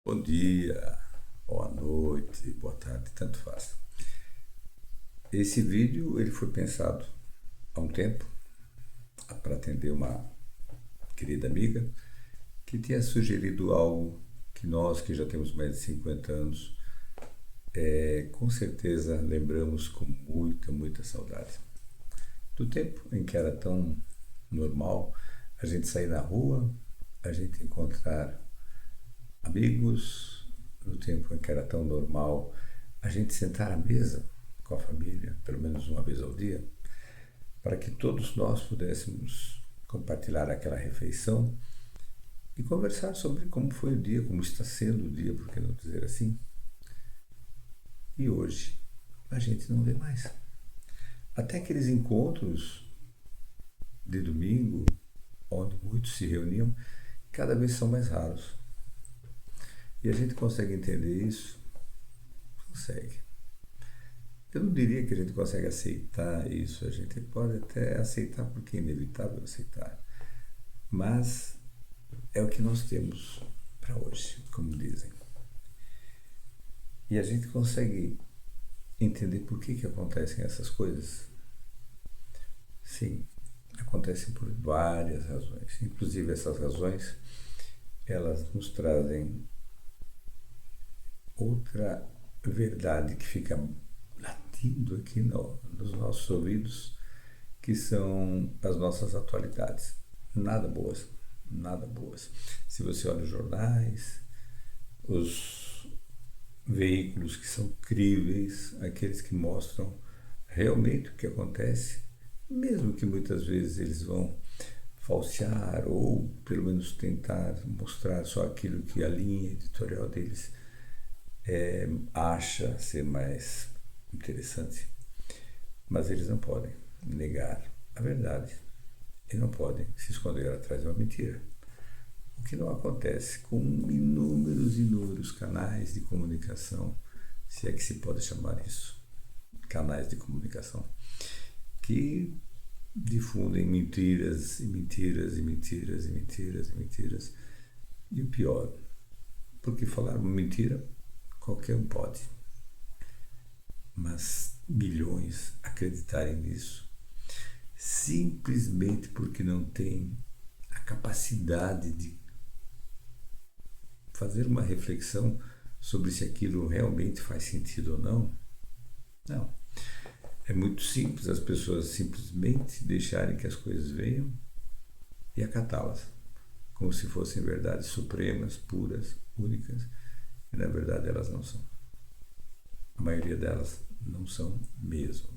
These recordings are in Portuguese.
Bom dia, boa noite, boa tarde, tanto faz. Esse vídeo ele foi pensado há um tempo para atender uma querida amiga que tinha sugerido algo que nós, que já temos mais de 50 anos, com certeza lembramos com muita saudade. Do tempo em que era tão normal a gente sair na rua, a gente encontrar amigos, no tempo em que era tão normal a gente sentar à mesa com a família, pelo menos uma vez ao dia, para que todos nós pudéssemos compartilhar aquela refeição e conversar sobre como foi o dia, como está sendo o dia, por que não dizer assim. E hoje a gente não vê mais. Até aqueles encontros de domingo, onde muitos se reuniam, cada vez são mais raros. E a gente consegue entender isso? Consegue. Eu não diria que a gente consegue aceitar isso, a gente pode até aceitar porque é inevitável aceitar, mas é o que nós temos para hoje, como dizem. E a gente consegue entender por que acontecem essas coisas? Sim, acontecem por várias razões. Inclusive essas razões, elas nos trazem outra verdade que fica latindo aqui nos nossos ouvidos, que são as nossas atualidades. Nada boas, nada boas. Se você olha os jornais, os veículos que são críveis, aqueles que mostram realmente o que acontece, mesmo que muitas vezes eles vão falsear ou pelo menos tentar mostrar só aquilo que a linha editorial deles acha ser mais interessante, mas eles não podem negar a verdade e não podem se esconder atrás de uma mentira. O que não acontece com inúmeros canais de comunicação, se é que se pode chamar isso, canais de comunicação, que difundem mentiras e mentiras e mentiras e mentiras e mentiras. E o pior, porque falar uma mentira qualquer um pode, mas milhões acreditarem nisso simplesmente porque não tem a capacidade de fazer uma reflexão sobre se aquilo realmente faz sentido ou não. Não. É muito simples as pessoas simplesmente deixarem que as coisas venham e acatá-las, como se fossem verdades supremas, puras, únicas, e na verdade elas não são. A maioria delas não são mesmo.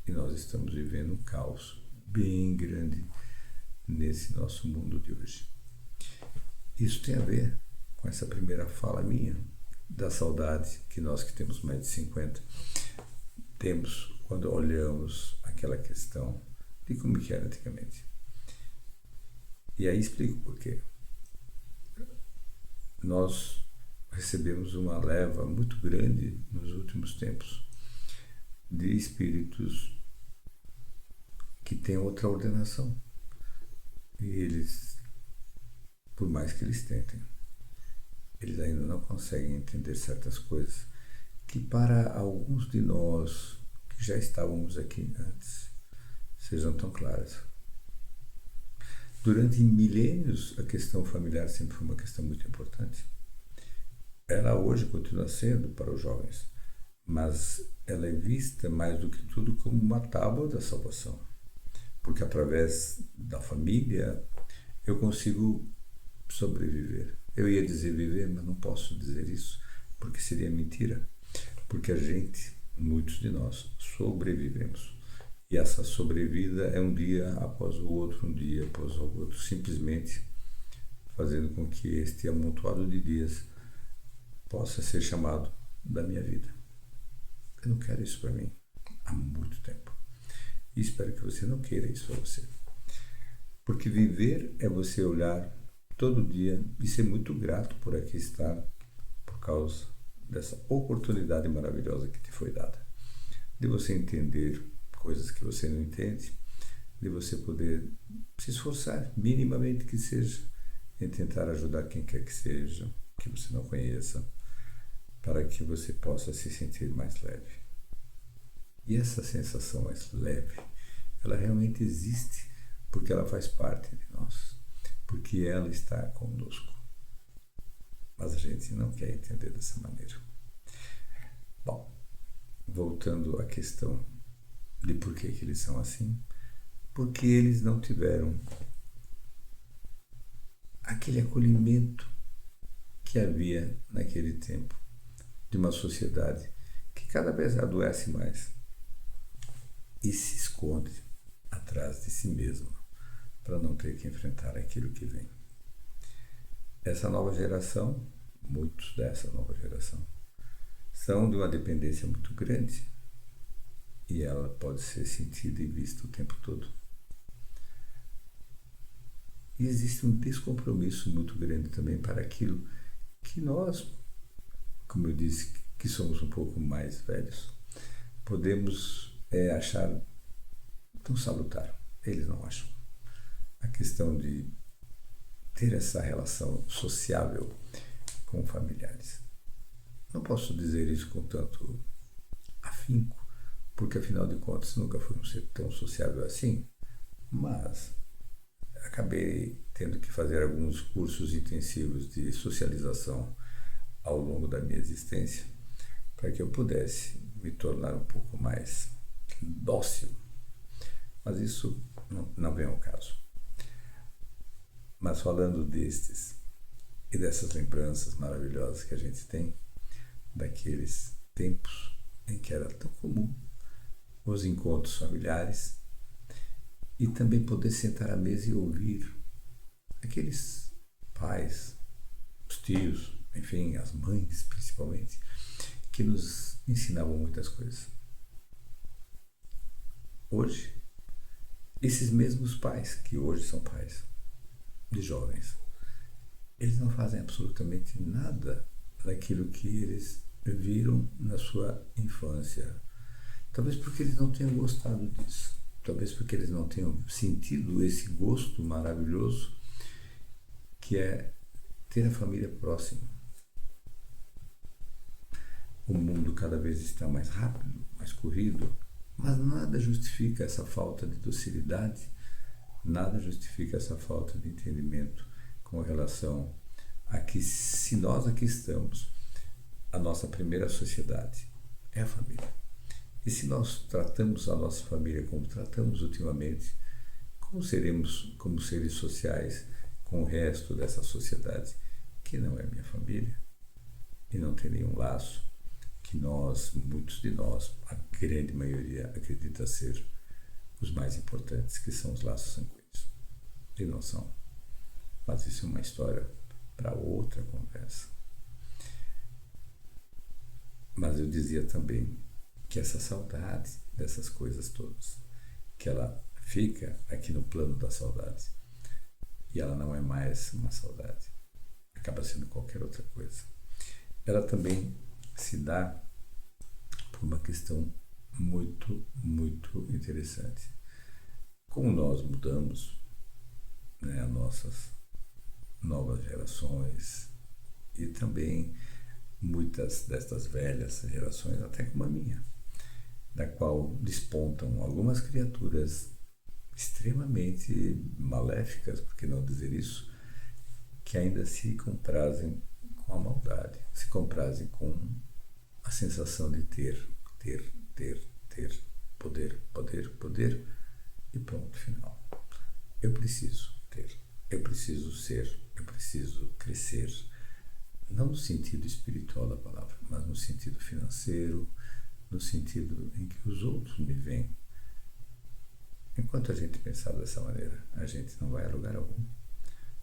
E nós estamos vivendo um caos bem grande nesse nosso mundo de hoje. Isso tem a ver com essa primeira fala minha, da saudade que nós que temos mais de 50 temos quando olhamos aquela questão de como que era antigamente. E aí explico por quê. Nós recebemos uma leva muito grande nos últimos tempos de espíritos que têm outra ordenação. E eles, por mais que eles tentem, eles ainda não conseguem entender certas coisas que para alguns de nós que já estávamos aqui antes sejam tão claras. Durante milênios a questão familiar sempre foi uma questão muito importante. Ela hoje continua sendo para os jovens, mas ela é vista mais do que tudo como uma tábua da salvação, porque através da família eu consigo sobreviver. Eu ia dizer viver, mas não posso dizer isso, porque seria mentira. Porque a gente, muitos de nós, sobrevivemos. E essa sobrevida é um dia após o outro, um dia após o outro, simplesmente fazendo com que este amontoado de dias possa ser chamado da minha vida. Eu não quero isso para mim há muito tempo. E espero que você não queira isso para você. Porque viver é você olhar todo dia e ser muito grato por aqui estar, por causa dessa oportunidade maravilhosa que te foi dada. De você entender coisas que você não entende, de você poder se esforçar, minimamente que seja, em tentar ajudar quem quer que seja, que você não conheça, para que você possa se sentir mais leve. E essa sensação mais leve, ela realmente existe porque ela faz parte de nós, porque ela está conosco. Mas a gente não quer entender dessa maneira. Bom, voltando à questão de por que eles são assim, porque eles não tiveram aquele acolhimento que havia naquele tempo de uma sociedade que cada vez adoece mais e se esconde atrás de si mesma para não ter que enfrentar aquilo que vem. Essa nova geração, muitos dessa nova geração, são de uma dependência muito grande e ela pode ser sentida e vista o tempo todo. E existe um descompromisso muito grande também para aquilo que nós, como eu disse, que somos um pouco mais velhos, podemos achar tão salutar. Eles não acham. A questão de ter essa relação sociável com familiares. Não posso dizer isso com tanto afinco, porque afinal de contas nunca fui um ser tão sociável assim, mas acabei tendo que fazer alguns cursos intensivos de socialização ao longo da minha existência para que eu pudesse me tornar um pouco mais dócil. Mas isso não vem ao caso. Mas falando destes e dessas lembranças maravilhosas que a gente tem daqueles tempos em que era tão comum os encontros familiares e também poder sentar à mesa e ouvir aqueles pais, os tios, enfim, as mães principalmente, que nos ensinavam muitas coisas. Hoje, esses mesmos pais, que hoje são pais de jovens, eles não fazem absolutamente nada daquilo que eles viram na sua infância. Talvez porque eles não tenham gostado disso. Talvez porque eles não tenham sentido esse gosto maravilhoso que é ter a família próxima. O mundo cada vez está mais rápido, mais corrido, mas nada justifica essa falta de docilidade, nada justifica essa falta de entendimento com relação a que, se nós aqui estamos, a nossa primeira sociedade é a família. E se nós tratamos a nossa família como tratamos ultimamente, como seremos como seres sociais com o resto dessa sociedade, que não é minha família e não tem nenhum laço, que nós, muitos de nós, a grande maioria acredita ser os mais importantes, que são os laços sanguíneos. E não são. Mas isso é uma história para outra conversa. Mas eu dizia também que essa saudade dessas coisas todas, que ela fica aqui no plano da saudade, e ela não é mais uma saudade, acaba sendo qualquer outra coisa. Ela também se dá por uma questão muito, muito interessante. Como nós mudamos, né, as nossas novas gerações e também muitas destas velhas gerações, até como a minha, da qual despontam algumas criaturas extremamente maléficas, por que não dizer isso, que ainda se comprazem com a maldade, se comprazem com a sensação de ter poder e pronto, final. Eu preciso ter, eu preciso ser, eu preciso crescer, não no sentido espiritual da palavra, mas no sentido financeiro, no sentido em que os outros me veem. Enquanto a gente pensar dessa maneira, a gente não vai a lugar algum,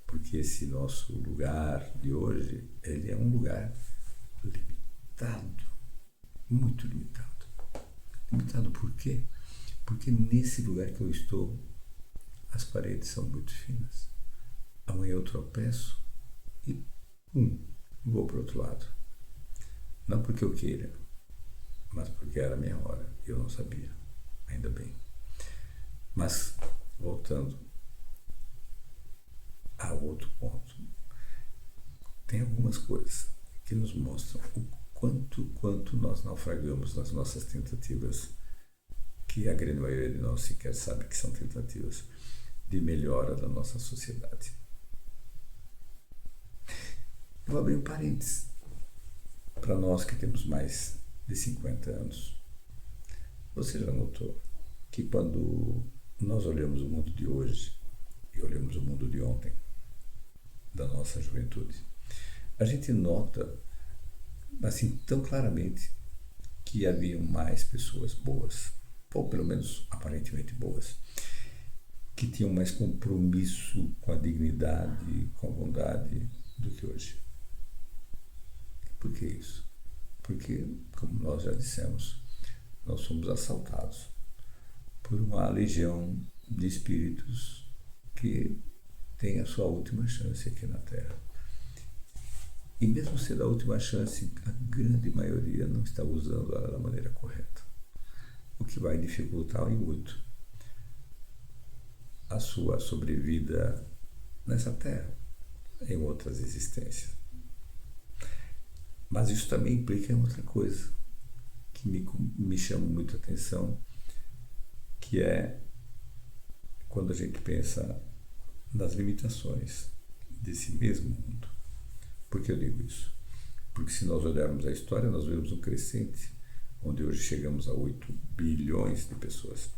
porque esse nosso lugar de hoje, ele é um lugar limitado, muito limitado. Limitado por quê? Porque nesse lugar que eu estou, as paredes são muito finas. Amanhã eu tropeço e vou para o outro lado. Não porque eu queira, mas porque era a minha hora e eu não sabia. Ainda bem. Mas, voltando a outro ponto, tem algumas coisas que nos mostram o quanto nós naufragamos nas nossas tentativas, que a grande maioria de nós sequer sabe que são tentativas de melhora da nossa sociedade. Eu vou abrir um parênteses para nós que temos mais de 50 anos. Você já notou que quando nós olhamos o mundo de hoje e olhamos o mundo de ontem, da nossa juventude, a gente nota assim tão claramente que haviam mais pessoas boas, ou pelo menos aparentemente boas, que tinham mais compromisso com a dignidade, com a bondade do que hoje. Por que isso? Porque, como nós já dissemos, nós somos assaltados por uma legião de espíritos que tem a sua última chance aqui na Terra. E mesmo sendo a última chance, a grande maioria não está usando ela da maneira correta, o que vai dificultar em muito a sua sobrevida nessa Terra, em outras existências. Mas isso também implica em outra coisa que me chama muito a atenção, que é quando a gente pensa nas limitações desse mesmo mundo. Por que eu digo isso? Porque se nós olharmos a história, nós vemos um crescente, onde hoje chegamos a 8 bilhões de pessoas.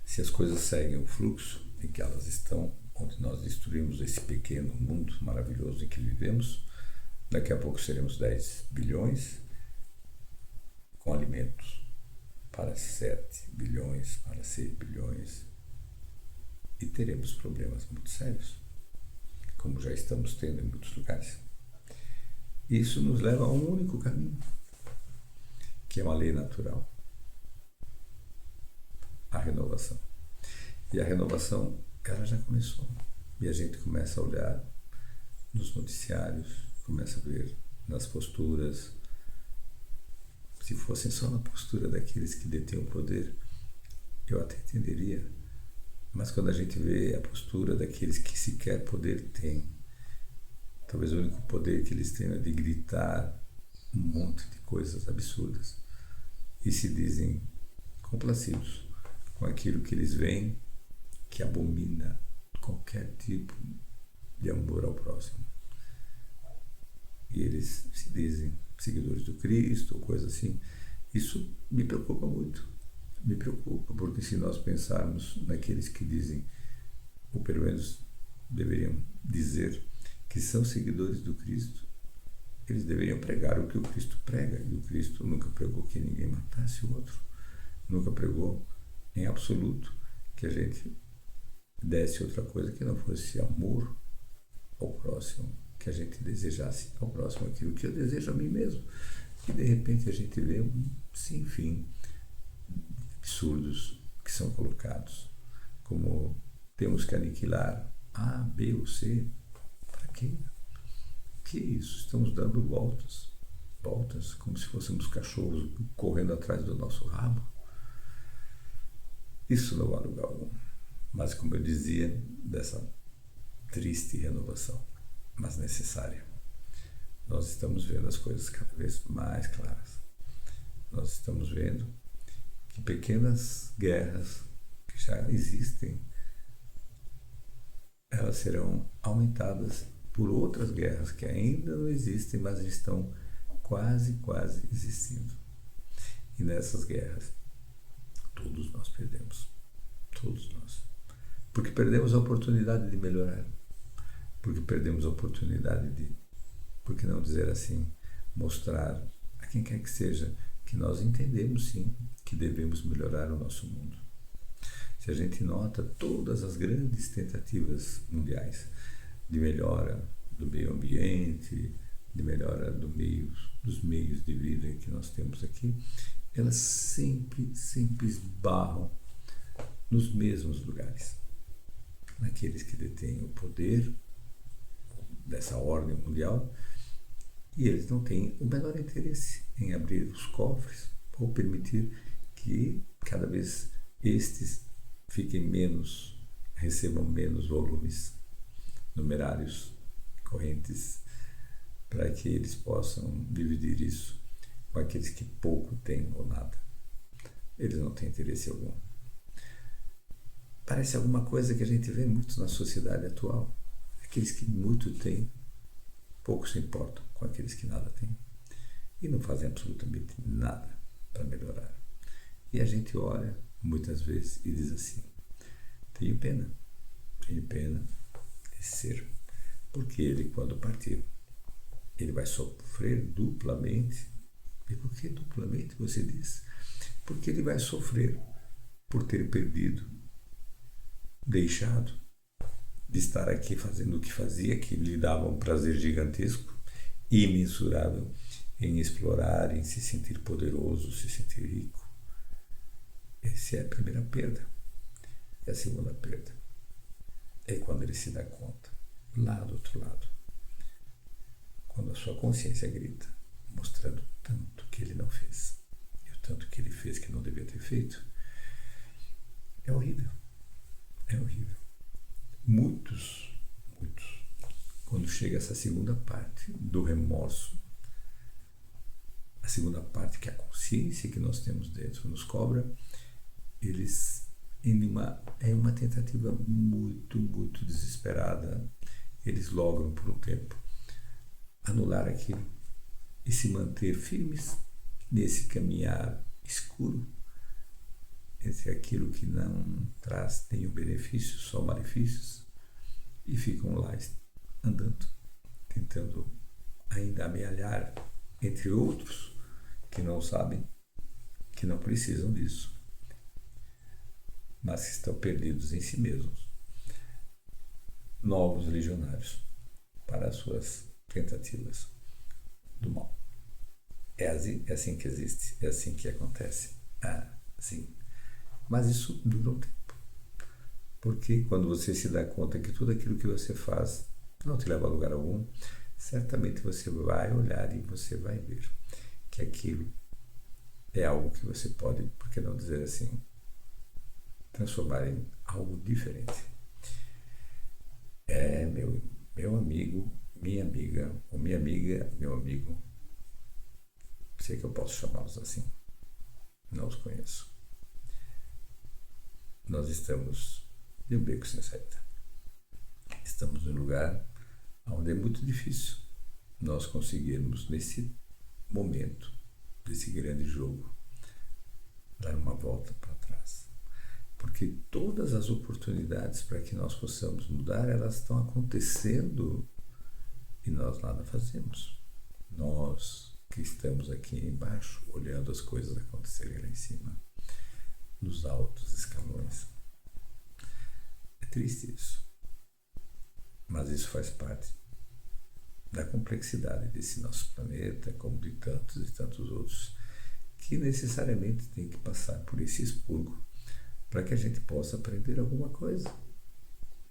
Se as coisas seguem o fluxo em que elas estão, onde nós destruímos esse pequeno mundo maravilhoso em que vivemos, daqui a pouco seremos 10 bilhões, com alimentos para 7 bilhões, para 6 bilhões, e teremos problemas muito sérios, como já estamos tendo em muitos lugares. Isso nos leva a um único caminho, que é uma lei natural: a renovação. E a renovação, ela já começou. E a gente começa a olhar nos noticiários, começa a ver nas posturas. Se fossem só na postura daqueles que detêm o poder, eu até entenderia. Mas quando a gente vê a postura daqueles que sequer poder têm, talvez o único poder que eles tenham é de gritar um monte de coisas absurdas e se dizem complacidos com aquilo que eles veem, que abomina qualquer tipo de amor ao próximo. E eles se dizem seguidores do Cristo ou coisa assim. Isso me preocupa muito. Me preocupa, porque se nós pensarmos naqueles que dizem, ou pelo menos deveriam dizer, que são seguidores do Cristo, eles deveriam pregar o que o Cristo prega. E o Cristo nunca pregou que ninguém matasse o outro. Nunca pregou, em absoluto, que a gente desse outra coisa que não fosse amor ao próximo, que a gente desejasse ao próximo aquilo que eu desejo a mim mesmo. E de repente a gente vê um sem fim absurdos que são colocados, como temos que aniquilar A, B ou C. Para quê? Que isso? Estamos dando voltas, como se fôssemos cachorros correndo atrás do nosso rabo. Isso não há lugar algum. Mas, como eu dizia, dessa triste renovação, mas necessária, nós estamos vendo as coisas cada vez mais claras. Nós estamos vendo que pequenas guerras que já existem, elas serão aumentadas por outras guerras que ainda não existem, mas estão quase existindo. E nessas guerras, todos nós perdemos. Todos nós. Porque perdemos a oportunidade de melhorar. Porque perdemos a oportunidade de, por que não dizer assim, mostrar a quem quer que seja que nós entendemos sim que devemos melhorar o nosso mundo. Se a gente nota todas as grandes tentativas mundiais de melhora do meio ambiente, de melhora dos meios de vida que nós temos aqui, elas sempre esbarram nos mesmos lugares. Naqueles que detêm o poder dessa ordem mundial, e eles não têm o menor interesse em abrir os cofres ou permitir que cada vez estes fiquem recebam menos volumes numerários correntes para que eles possam dividir isso com aqueles que pouco têm ou nada. Eles não têm interesse algum. Parece alguma coisa que a gente vê muito na sociedade atual. Aqueles que muito têm, pouco se importam com aqueles que nada têm. E não fazem absolutamente nada para melhorar. E a gente olha, muitas vezes, e diz assim, tenho pena desse ser, porque ele, quando partir, ele vai sofrer duplamente. E por que duplamente, você diz? Porque ele vai sofrer por ter perdido, deixado de estar aqui fazendo o que fazia, que lhe dava um prazer gigantesco, imensurável, em explorar, em se sentir poderoso, se sentir rico. Essa é a primeira perda. E a segunda perda é quando ele se dá conta, lá do outro lado, quando a sua consciência grita, mostrando o tanto que ele não fez, e o tanto que ele fez que não devia ter feito. É horrível. É horrível. Muitos, quando chega essa segunda parte do remorso, a segunda parte que é a consciência que nós temos dentro nos cobra, eles, em uma tentativa muito desesperada, eles logram por um tempo anular aquilo e se manter firmes nesse caminhar escuro entre aquilo que não traz nenhum benefício, só malefícios, e ficam lá andando, tentando ainda amealhar entre outros que não sabem, que não precisam disso, mas que estão perdidos em si mesmos. Novos legionários para as suas tentativas do mal. É assim que existe, é assim que acontece. Sim. Mas isso dura um tempo. Porque quando você se dá conta que tudo aquilo que você faz não te leva a lugar algum, certamente você vai olhar e você vai ver que aquilo é algo que você pode, por que não dizer assim, transformar em algo diferente. É meu amigo, minha amiga, ou minha amiga, meu amigo, sei que eu posso chamá-los assim, não os conheço. Nós estamos de um beco sem saída. Estamos num lugar onde é muito difícil nós conseguirmos, nesse momento, desse grande jogo, dar uma volta para trás. Porque todas as oportunidades para que nós possamos mudar, elas estão acontecendo e nós nada fazemos. Nós que estamos aqui embaixo, olhando as coisas acontecerem lá em cima, nos altos escalões. É triste isso. Mas isso faz parte da complexidade desse nosso planeta, como de tantos e tantos outros, que necessariamente tem que passar por esse expurgo para que a gente possa aprender alguma coisa.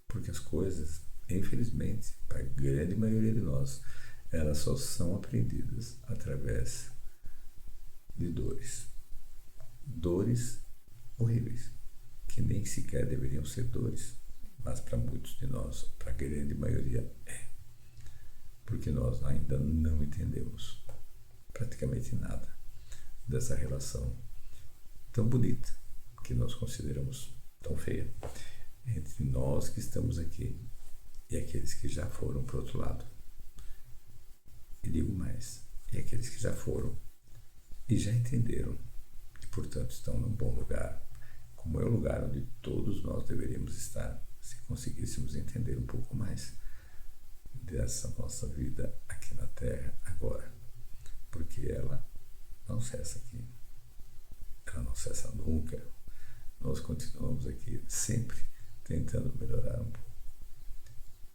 Porque as coisas, infelizmente, para a grande maioria de nós, elas só são aprendidas através de dores. Dores horríveis, que nem sequer deveriam ser dores, mas para muitos de nós, para a grande maioria, é. Porque nós ainda não entendemos praticamente nada dessa relação tão bonita, que nós consideramos tão feia, entre nós que estamos aqui e aqueles que já foram para o outro lado. E digo mais, e aqueles que já foram e já entenderam e, portanto, estão num bom lugar, como é o lugar onde todos nós deveríamos estar, se conseguíssemos entender um pouco mais dessa nossa vida aqui na Terra agora, porque ela não cessa aqui, ela não cessa nunca. Nós continuamos aqui sempre tentando melhorar um pouco,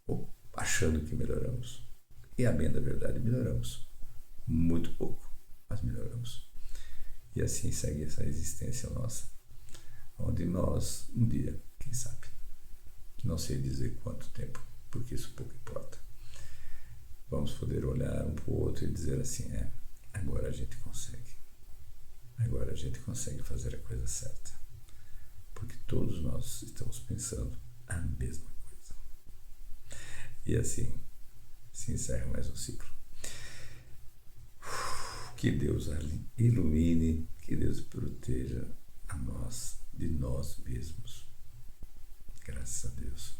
ou achando que melhoramos, e a bem da verdade melhoramos muito pouco, mas melhoramos. E assim segue essa existência nossa, onde nós um dia, quem sabe, não sei dizer quanto tempo, porque isso pouco importa, vamos poder olhar um para o outro e dizer assim, agora a gente consegue fazer a coisa certa, porque todos nós estamos pensando a mesma coisa. E assim, se encerra mais um ciclo. Que Deus ilumine, que Deus proteja a nós de nós mesmos. Graças a Deus.